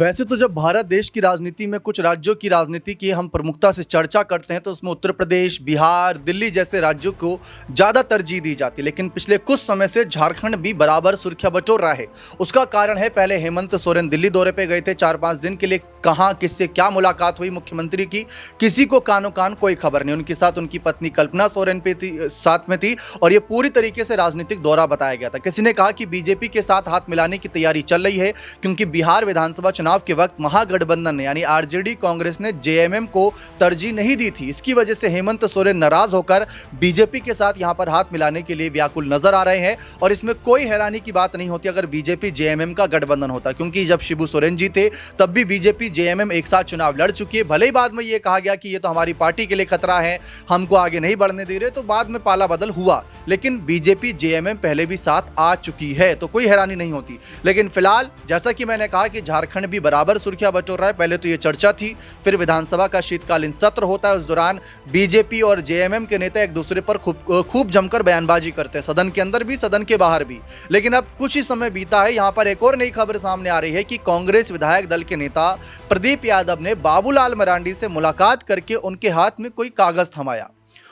वैसे तो जब भारत देश की राजनीति में कुछ राज्यों की राजनीति की हम प्रमुखता से चर्चा करते हैं तो उसमें उत्तर प्रदेश, बिहार, दिल्ली जैसे राज्यों को ज़्यादा तरजीह दी जाती है। लेकिन पिछले कुछ समय से झारखंड भी बराबर सुर्खियां बटोर रहा है। उसका कारण है, पहले हेमंत सोरेन दिल्ली दौरे पे गए थे 4-5 दिन के लिए। कहाँ किससे क्या मुलाकात हुई मुख्यमंत्री की, किसी को कानो कान कोई खबर नहीं। उनके साथ उनकी पत्नी कल्पना सोरेन पे साथ में थी और ये पूरी तरीके से राजनीतिक दौरा बताया गया था। किसी ने कहा कि बीजेपी के साथ हाथ मिलाने की तैयारी चल रही है, क्योंकि बिहार विधानसभा चुनाव के वक्त महागठबंधन ने यानी आरजेडी कांग्रेस ने जेएमएम को तरजीह नहीं दी थी। इसकी वजह से हेमंत सोरेन नाराज होकर बीजेपी के साथ यहां पर हाथ मिलाने के लिए व्याकुल नजर आ रहे हैं। और इसमें कोई हैरानी की बात नहीं होती अगर बीजेपी जेएमएम का गठबंधन होता, क्योंकि जब शिबू सोरेन जी थे तब भी बीजेपी जेएमएम एक साथ चुनाव लड़ चुकी है। भले ही बाद में यह कहा गया कि ये तो हमारी पार्टी के लिए खतरा है, हमको आगे नहीं बढ़ने दे रहे, तो बाद में पाला बदल हुआ। लेकिन बीजेपी जेएमएम पहले भी साथ आ चुकी है, तो कोई हैरानी नहीं होती। लेकिन फिलहाल जैसा कि मैंने कहा कि झारखंड भी बराबर सुर्खियां बटोर रहा है। पहले तो ये चर्चा थी, फिर विधानसभा का शीतकालीन सत्र होता है, उस दौरान बीजेपी और जेएमएम के नेता एक दूसरे पर खूब जमकर बयानबाजी करते हैं, सदन के अंदर भी सदन के बाहर भी। लेकिन अब कुछ ही समय बीता है, यहां पर एक और नई खबर सामने आ रही है कि कांग्रेस विधायक दल के नेता प्रदीप यादव ने बाबूलाल मरांडी से मुलाकात करके उनके हाथ में कोई कागज थमाया।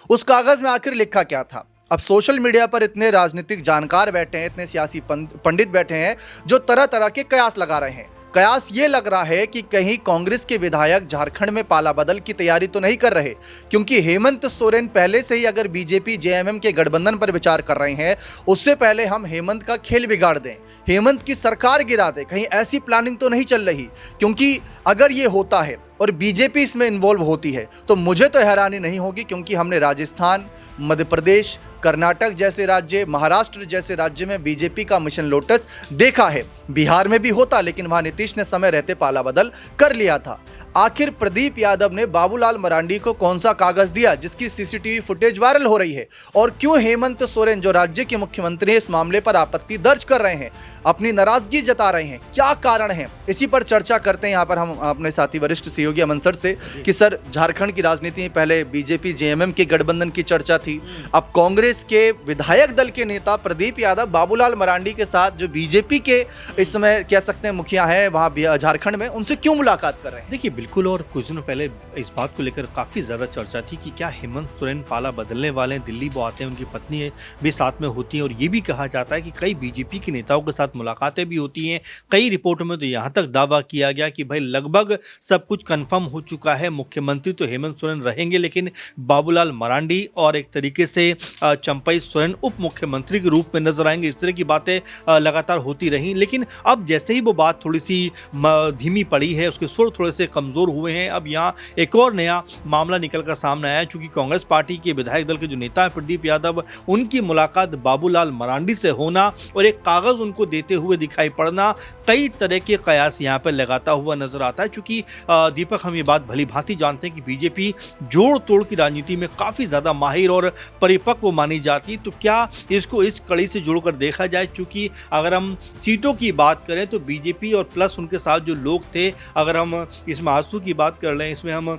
उस कागज में आखिर लिखा क्या था? अब सोशल मीडिया पर इतने राजनीतिक जानकार बैठे हैं, इतने सियासी पंडित बैठे हैं जो तरह तरह के कयास लगा रहे हैं। कयास ये लग रहा है कि कहीं कांग्रेस के विधायक झारखंड में पाला बदल की तैयारी तो नहीं कर रहे, क्योंकि हेमंत सोरेन पहले से ही अगर बीजेपी जेएमएम के गठबंधन पर विचार कर रहे हैं, उससे पहले हम हेमंत का खेल बिगाड़ दें, हेमंत की सरकार गिरा दें, कहीं ऐसी प्लानिंग तो नहीं चल रही। क्योंकि अगर ये होता है और बीजेपी इसमें इन्वॉल्व होती है तो मुझे तो हैरानी नहीं होगी, क्योंकि हमने राजस्थान, मध्य प्रदेश, कर्नाटक जैसे राज्य, महाराष्ट्र जैसे राज्य में बीजेपी का मिशन लोटस देखा है। बिहार में भी होता, लेकिन वहां नीतीश ने समय रहते पाला बदल कर लिया था। आखिर प्रदीप यादव ने बाबूलाल मरांडी को कौन सा कागज दिया जिसकी सीसीटीवी फुटेज वायरल हो रही है? और क्यों हेमंत सोरेन जो राज्य के मुख्यमंत्री हैं इस मामले पर आपत्ति दर्ज कर रहे हैं, अपनी नाराजगी जता रहे हैं? क्या कारण है? इसी पर चर्चा करते हैं यहाँ पर हम अपने साथी वरिष्ठ सहयोगी अमन सर से कि सर, झारखंड की राजनीति में पहले बीजेपी जेएमएम के गठबंधन की चर्चा थी, अब कांग्रेस के विधायक दल के नेता प्रदीप यादव बाबूलाल मरांडी के साथ जो बीजेपी के इस समय कह सकते हैं मुखिया हैं वहां झारखंड में, उनसे क्यों मुलाकात कर रहे हैं? देखिए बिल्कुल, और कुछ दिनों पहले इस बात को लेकर काफी ज्यादा चर्चा थी कि क्या हेमंत सोरेन पाला बदलने वाले हैं। दिल्ली वो आते हैं, उनकी पत्नी भी साथ में होती है और ये भी कहा जाता है कि कई बीजेपी के नेताओं के साथ मुलाकातें भी होती हैं। कई रिपोर्टों में तो यहाँ तक दावा किया गया कि भाई लगभग सब कुछ कंफर्म हो चुका है, मुख्यमंत्री तो हेमंत सोरेन रहेंगे, लेकिन बाबूलाल मरांडी और एक तरीके से चंपई सोरेन उप मुख्यमंत्री के रूप में नजर आएंगे। इस तरह की बातें लगातार होती रहीं, लेकिन अब जैसे ही वो बात थोड़ी सी धीमी पड़ी है, उसके सुर थोड़े से कमजोर हुए हैं। अब यहाँ एक और नया मामला निकल कर सामने आया, चूंकि कांग्रेस पार्टी के विधायक दल के जो नेता है प्रदीप यादव, उनकी मुलाकात बाबूलाल मरांडी से होना और एक कागज उनको देते हुए दिखाई पड़ना, कई तरह के कयास यहाँ पर लगाता हुआ नजर आता है। चूंकि दीपक, हम ये बात भली भांति जानते हैं कि बीजेपी जोड़ तोड़ की राजनीति में काफी ज्यादा माहिर और परिपक्व मानी जाती, तो क्या इसको इस कड़ी से जोड़कर देखा जाए? चूंकि अगर हम सीटों की बात करें तो बीजेपी और प्लस उनके साथ जो लोग थे, अगर हम इसमें आजसू की बात कर लें, इसमें हम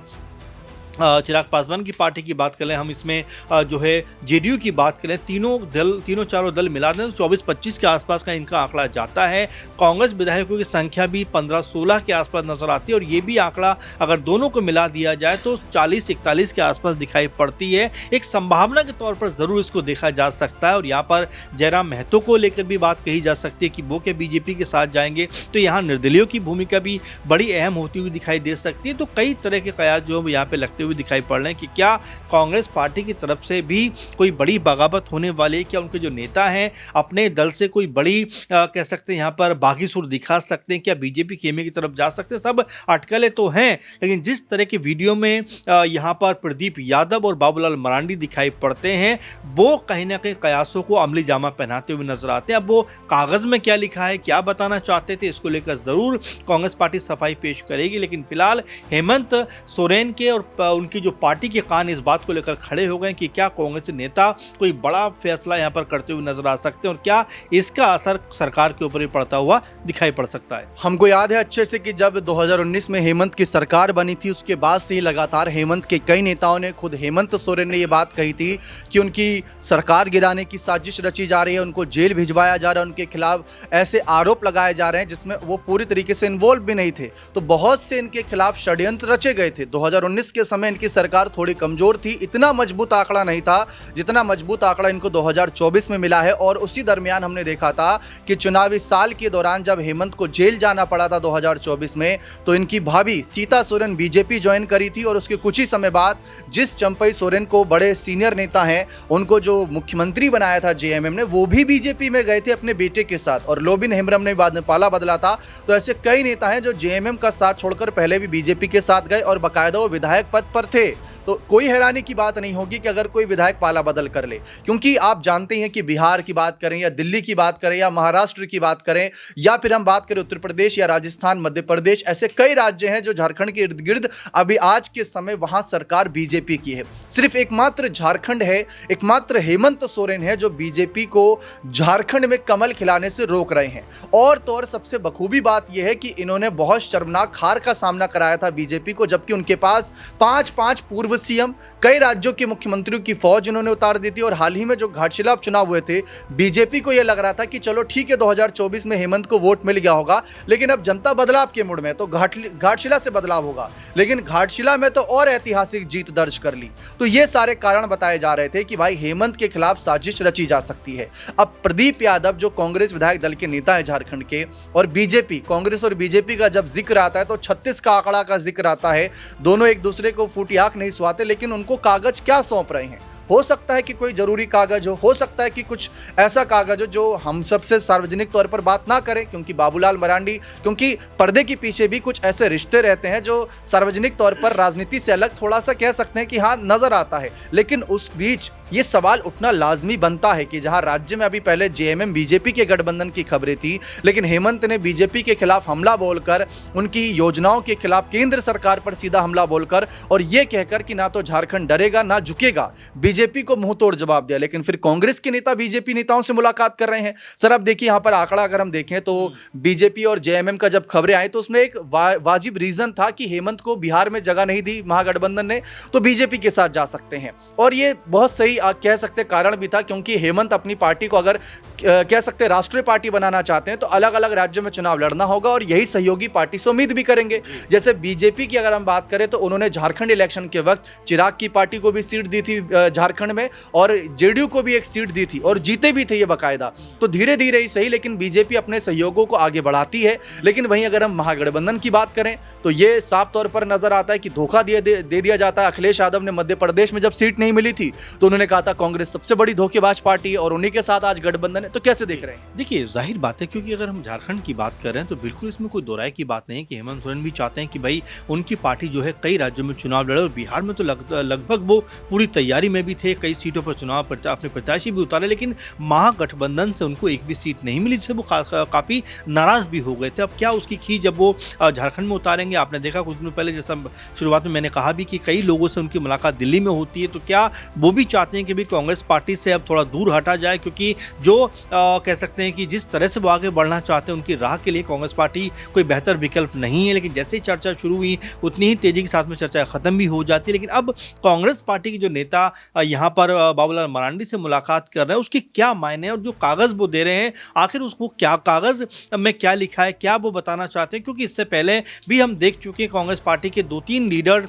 चिराग पासवान की पार्टी की बात करें, हम इसमें जो है जेडीयू की बात करें, तीनों चारों दल मिला दें तो 24-25 के आसपास का इनका आंकड़ा जाता है। कांग्रेस विधायकों की संख्या भी 15-16 के आसपास नजर आती है और ये भी आंकड़ा अगर दोनों को मिला दिया जाए तो 40-41 के आसपास दिखाई पड़ती है। एक संभावना के तौर पर जरूर इसको देखा जा सकता है और यहाँ पर जयराम महतो को लेकर भी बात कही जा सकती है कि वो क्या बीजेपी के साथ जाएंगे, तो यहाँ निर्दलीयों की भूमिका भी बड़ी अहम होती हुई दिखाई दे सकती है। तो कई तरह के कयास जो यहाँ पे लगते हुए दिखाई पड़ रहे हैं कि क्या कांग्रेस पार्टी की तरफ से भी कोई बड़ी बगावत होने वाली है, क्या उनके जो नेता हैं अपने दल से कोई बड़ी कह सकते हैं यहाँ पर बागी सुर दिखा सकते हैं, क्या बीजेपी खेमे की तरफ जा सकते हैं? सब अटकलें तो हैं, लेकिन जिस तरह के वीडियो में यहाँ पर प्रदीप यादव और बाबूलाल मरांडी दिखाई पड़ते हैं, वो कहीं ना कहीं कयासों को अमली जामा पहनाते हुए नजर आते हैं। अब वो कागज में क्या लिखा है, क्या बताना चाहते थे, इसको लेकर जरूर कांग्रेस पार्टी सफाई पेश करेगी। लेकिन फिलहाल हेमंत सोरेन के और उनकी जो पार्टी के कान इस बात को लेकर खड़े हो गए कि क्या कांग्रेस नेता कोई बड़ा फैसला यहाँ पर करते हुए नजर आ सकते हैं और क्या इसका असर सरकार के ऊपर भी पड़ता हुआ दिखाई पड़ सकता है। हमको याद है अच्छे से कि जब 2019 में हेमंत की सरकार बनी थी उसके बाद से ही लगातार हेमंत के कई नेताओं ने, खुद हेमंत सोरेन ने ये बात कही थी कि उनकी सरकार गिराने की साजिश रची जा रही है, उनको जेल भिजवाया जा रहा है, उनके खिलाफ ऐसे आरोप लगाए जा रहे हैं जिसमें वो पूरी तरीके से इन्वॉल्व भी नहीं थे। तो बहुत से इनके खिलाफ षड्यंत्र रचे गए थे। 2019 के समय इनकी सरकार थोड़ी कमजोर थी, इतना मजबूत आंकड़ा नहीं था जितना मजबूत आंकड़ा इनको 2024 में मिला है। और उसी दरमियान हमने देखा था कि चुनावी साल के दौरान जब हेमंत को जेल जाना पड़ा था 2024 में, तो इनकी भाभी सीता सोरेन बीजेपी ज्वाइन करी थी और उसके कुछ ही समय बाद जिस चंपई सोरेन को, बड़े सीनियर नेता हैं, उनको जो मुख्यमंत्री बनाया था जेएमएम ने, वो भी बीजेपी में गए थे अपने बेटे के साथ और लोबिन हेम्ब्रम ने बाद में पाला बदला था। तो ऐसे कई नेता हैं जो जेएमएम का साथ छोड़कर पहले भी बीजेपी के साथ गए और बाकायदा वो विधायक पद पर थे। तो कोई हैरानी की बात नहीं होगी कि अगर कोई विधायक पाला बदल कर ले, क्योंकि आप जानते हैं कि बिहार की बात करें या दिल्ली की बात करें या महाराष्ट्र की बात करें या फिर हम बात करें उत्तर प्रदेश या राजस्थान, मध्य प्रदेश, ऐसे कई राज्य हैं जो झारखंड के इर्द गिर्द अभी आज के समय वहां सरकार बीजेपी की है। सिर्फ एकमात्र झारखंड है, एकमात्र हेमंत सोरेन है जो बीजेपी को झारखंड में कमल खिलाने से रोक रहे हैं। और तो और सबसे बखूबी बात यह है कि इन्होंने बहुत शर्मनाक हार का सामना कराया था बीजेपी को, जबकि उनके पास 5 पूर्व सीएम, कई राज्यों के मुख्यमंत्रियों की फौज इन्होंने उतार दी थी। और हाल ही में जो घाटशिला उपचुनाव हुए थे, बीजेपी को यह लग रहा था कि चलो ठीक है 2024 में हेमंत को वोट मिल गया होगा, लेकिन अब जनता बदलाव के मूड में, तो घाटशिला से बदलाव होगा, लेकिन घाटशिला में तो और ऐतिहासिक जीत दर्ज कर ली। तो ये सारे कारण बताए जा रहे थे कि भाई हेमंत के खिलाफ साजिश रची जा सकती है। अब प्रदीप यादव जो कांग्रेस विधायक दल के नेता है झारखंड के, और बीजेपी, कांग्रेस और बीजेपी का जब जिक्र आता है तो 36 का आंकड़ा का जिक्र आता है। दोनों एक दूसरे को फूटी आंख नहीं सुहाते, लेकिन उनको कागज क्या सौंप रहे हैं? हो सकता है कि कोई जरूरी कागज हो सकता है कि कुछ ऐसा कागज हो जो हम सबसे सार्वजनिक तौर पर बात ना करें, क्योंकि बाबूलाल मरांडी, क्योंकि पर्दे के पीछे भी कुछ ऐसे रिश्ते रहते हैं जो सार्वजनिक तौर पर राजनीति से अलग थोड़ा सा कह सकते हैं कि हाँ नजर आता है। लेकिन उस बीच ये सवाल उठना लाजमी बनता है कि जहां राज्य में अभी पहले जेएमएम बीजेपी के गठबंधन की खबरें थी, लेकिन हेमंत ने बीजेपी के खिलाफ हमला बोलकर, उनकी योजनाओं के खिलाफ केंद्र सरकार पर सीधा हमला बोलकर और ये कहकर कि ना तो झारखंड डरेगा ना झुकेगा, बीजेपी को मुंह तोड़ जवाब दिया। लेकिन फिर कांग्रेस के नेता बीजेपी नेताओं से मुलाकात कर रहे हैं। सर अब देखिए यहाँ पर आंकड़ा अगर हम देखें तो बीजेपी और जेएमएम का जब खबरें आई तो उसमें एक वाजिब रीजन था कि हेमंत को बिहार में जगह नहीं दी महागठबंधन ने, तो बीजेपी के साथ जा सकते हैं। और ये बहुत सही कह सकते कारण भी था, क्योंकि हेमंत अपनी पार्टी को अगर कह सकते राष्ट्रीय पार्टी बनाना चाहते हैं तो अलग अलग राज्यों में चुनाव लड़ना होगा और यही सहयोगी पार्टी से उम्मीद भी करेंगे। जैसे बीजेपी की अगर हम बात करें तो उन्होंने झारखंड इलेक्शन के वक्त चिराग की पार्टी को भी सीट दी थी झारखंड में, और जेडीयू को भी एक सीट दी थी और जीते भी थे ये बाकायदा। तो धीरे धीरे ही सही, लेकिन बीजेपी अपने सहयोगों को आगे बढ़ाती है। लेकिन वहीं अगर हम महागठबंधन की बात करें तो ये साफ तौर पर नजर आता है कि धोखा दे दिया जाता है। अखिलेश यादव ने मध्य प्रदेश में जब सीट नहीं मिली थी तो उन्होंने कहा था कांग्रेस सबसे बड़ी धोखेबाज पार्टी है और उन्हीं के साथ आज गठबंधन है। तो कैसे देख रहे हैं? देखिए जाहिर बात है, क्योंकि अगर हम झारखंड की बात कर रहे हैं तो बिल्कुल इसमें कोई दो राय की बात नहीं है कि हेमंत सोरेन भी चाहते हैं कि भाई उनकी पार्टी जो है कई राज्यों में चुनाव लड़े, और बिहार में तो लगभग वो पूरी तैयारी में भी थे, कई सीटों पर चुनाव अपने प्रत्याशी भी उतारे, लेकिन महागठबंधन से उनको एक भी सीट नहीं मिली, जिससे वो काफी नाराज भी हो गए थे। अब क्या उसकी खींच जब वो झारखंड में उतारेंगे? आपने देखा कुछ दिनों पहले, जैसा शुरुआत में मैंने कहा भी कि कई लोगों से उनकी मुलाकात दिल्ली में होती है, तो क्या वो भी चाहते हैं कि भी कांग्रेस पार्टी से अब थोड़ा दूर हटा जाए, क्योंकि जो कह सकते हैं कि जिस तरह से वो आगे बढ़ना चाहते हैं उनकी राह के लिए कांग्रेस पार्टी कोई बेहतर विकल्प नहीं है। लेकिन जैसे ही चर्चा शुरू हुई उतनी ही तेजी के साथ में चर्चा खत्म भी हो जाती है। लेकिन अब कांग्रेस पार्टी के जो नेता यहाँ पर बाबूलाल मरांडी से मुलाकात कर रहे हैं, उसके क्या मायने हैं और जो कागज वो दे रहे हैं आखिर उसको क्या कागज में क्या लिखा है, क्या वो बताना चाहते हैं? क्योंकि इससे पहले भी हम देख चुके हैं कांग्रेस पार्टी के 2-3 लीडर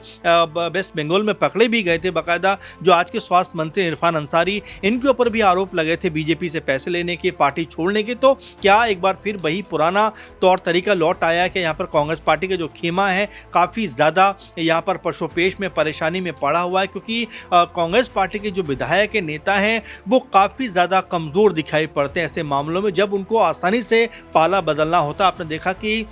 वेस्ट बंगाल में पकड़े भी गए थे बाकायदा। जो आज के स्वास्थ्य मंत्री इरफान अंसारी, इनके ऊपर भी आरोप लगे थे बीजेपी से पैसे लेने के, पार्टी छोड़ने के। तो क्या एक बार फिर वही पुराना तौर तरीका लौट आया है कि यहाँ पर कांग्रेस पार्टी का जो खेमा है काफ़ी ज़्यादा यहाँ पर पशोपेश में, परेशानी में पड़ा हुआ है, क्योंकि कांग्रेस पार्टी के जो विधायक के नेता हैं वो काफ़ी ज़्यादा कमज़ोर दिखाई पड़ते हैं ऐसे मामलों में जब उनको आसानी से पाला बदलना होता। आपने देखा कि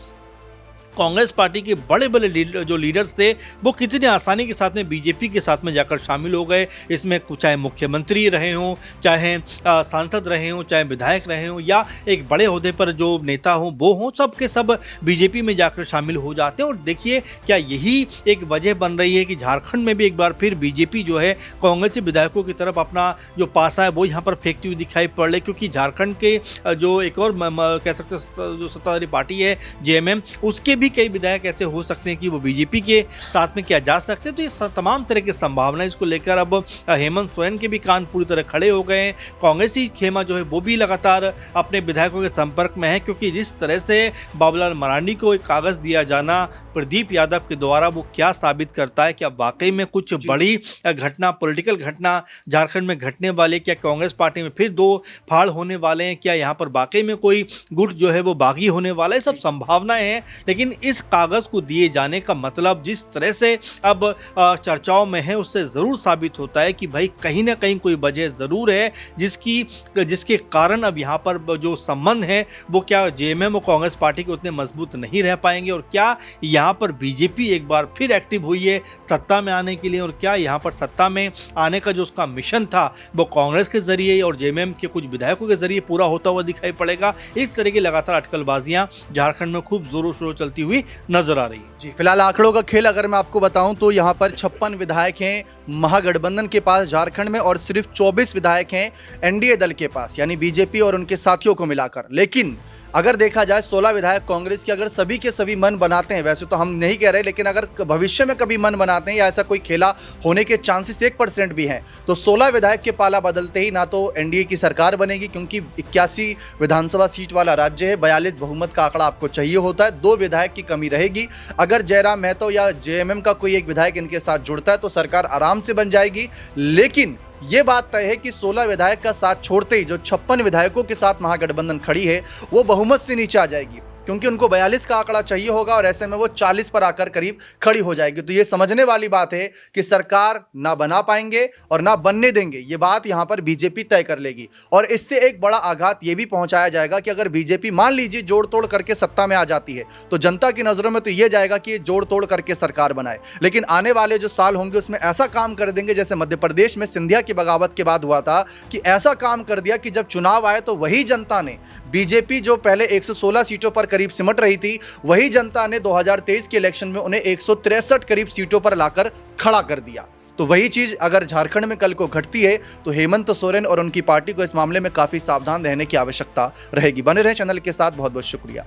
कांग्रेस पार्टी के बड़े बड़े जो लीडर्स थे वो कितनी आसानी के साथ में बीजेपी के साथ में जाकर शामिल हो गए। इसमें चाहे मुख्यमंत्री रहे हों, चाहे सांसद रहे हों, चाहे विधायक रहे हों, या एक बड़े ओहदे पर जो नेता हों वो हों, सब के सब बीजेपी में जाकर शामिल हो जाते हैं। और देखिए क्या यही एक वजह बन रही है कि झारखंड में भी एक बार फिर बीजेपी जो है कांग्रेसी विधायकों की तरफ अपना जो पासा है वो यहाँ पर फेंकती हुई दिखाई पड़ रही, क्योंकि झारखंड के जो एक और कह सकते जो सत्ताधारी पार्टी है जेएमएम, उसके भी कई विधायक ऐसे हो सकते हैं कि वो बीजेपी के साथ में क्या जा सकते हैं। तो ये तमाम तरह की संभावना इसको लेकर अब हेमंत सोरेन के भी कान पूरी तरह खड़े हो गए हैं। कांग्रेसी खेमा जो है वो भी लगातार अपने विधायकों के संपर्क में है, क्योंकि जिस तरह से बाबूलाल मरांडी को एक कागज दिया जाना प्रदीप यादव के द्वारा वो क्या साबित करता है कि अब वाकई में कुछ बड़ी घटना, पॉलिटिकल घटना झारखंड में घटने वाली, क्या कांग्रेस पार्टी में फिर दो फाड़ होने वाले हैं, क्या यहाँ पर वाकई में कोई गुट जो है वो बागी होने वाला है, सब संभावनाएं हैं। लेकिन इस कागज को दिए जाने का मतलब जिस तरह से अब चर्चाओं में है उससे ज़रूर साबित होता है कि भाई कहीं ना कहीं कोई वजह ज़रूर है जिसके कारण अब यहाँ पर जो संबंध है वो क्या जेएमएम और कांग्रेस पार्टी के उतने मजबूत नहीं रह पाएंगे, और क्या यहाँ पर बीजेपी एक बार फिर एक्टिव हुई है सत्ता में आने के लिए, और क्या यहाँ पर सत्ता में आने का जो उसका मिशन था वो कांग्रेस के जरिए और जेएमएम के कुछ विधायकों के जरिए पूरा होता हुआ दिखाई पड़ेगा। इस तरह की लगातार अटकलबाजियां झारखंड में खूब जोरों शोरों चलती हुई नजर आ रही है। जी, फिलहाल आंकड़ों का खेल अगर मैं आपको बताऊं तो यहाँ पर 56 विधायक हैं महागठबंधन के पास झारखंड में, और सिर्फ 24 विधायक हैं एनडीए दल के पास, यानी बीजेपी और उनके साथियों को मिलाकर। लेकिन अगर देखा जाए 16 विधायक कांग्रेस के अगर सभी के सभी मन बनाते हैं, वैसे तो हम नहीं कह रहे, लेकिन अगर भविष्य में कभी मन बनाते हैं या ऐसा कोई खेला होने के चांसेस 1% भी हैं, तो 16 विधायक के पाला बदलते ही ना तो एनडीए की सरकार बनेगी, क्योंकि 81 विधानसभा सीट वाला राज्य है, 42 बहुमत का आंकड़ा आपको चाहिए होता है, 2 विधायक की कमी रहेगी। अगर जयराम महतो या जेएमएम का कोई एक विधायक इनके साथ जुड़ता है तो सरकार आराम से बन जाएगी। लेकिन ये बात तय है कि 16 विधायक का साथ छोड़ते ही जो 56 विधायकों के साथ महागठबंधन खड़ी है वो बहुमत से नीचे आ जाएगी, क्योंकि उनको 42 का आंकड़ा चाहिए होगा, और ऐसे में वो 40 पर आकर करीब खड़ी हो जाएगी। तो ये समझने वाली बात है कि सरकार ना बना पाएंगे और ना बनने देंगे, ये बात यहाँ पर बीजेपी तय कर लेगी। और इससे एक बड़ा आघात ये भी पहुंचाया जाएगा कि अगर बीजेपी मान लीजिए जोड़ तोड़ करके सत्ता में आ जाती है तो जनता की नज़रों में तो ये जाएगा कि ये जोड़ तोड़ करके सरकार बनाए, लेकिन आने वाले जो साल होंगे उसमें ऐसा काम कर देंगे जैसे मध्य प्रदेश में सिंधिया की बगावत के बाद हुआ था, कि ऐसा काम कर दिया कि जब चुनाव आए तो वही जनता ने, बीजेपी जो पहले 116 सीटों पर करीब सिमट रही थी, वही जनता ने 2023 के इलेक्शन में उन्हें 163 करीब सीटों पर लाकर खड़ा कर दिया। तो वही चीज अगर झारखंड में कल को घटती है तो हेमंत सोरेन और उनकी पार्टी को इस मामले में काफी सावधान रहने की आवश्यकता रहेगी। बने रहें चैनल के साथ, बहुत बहुत शुक्रिया।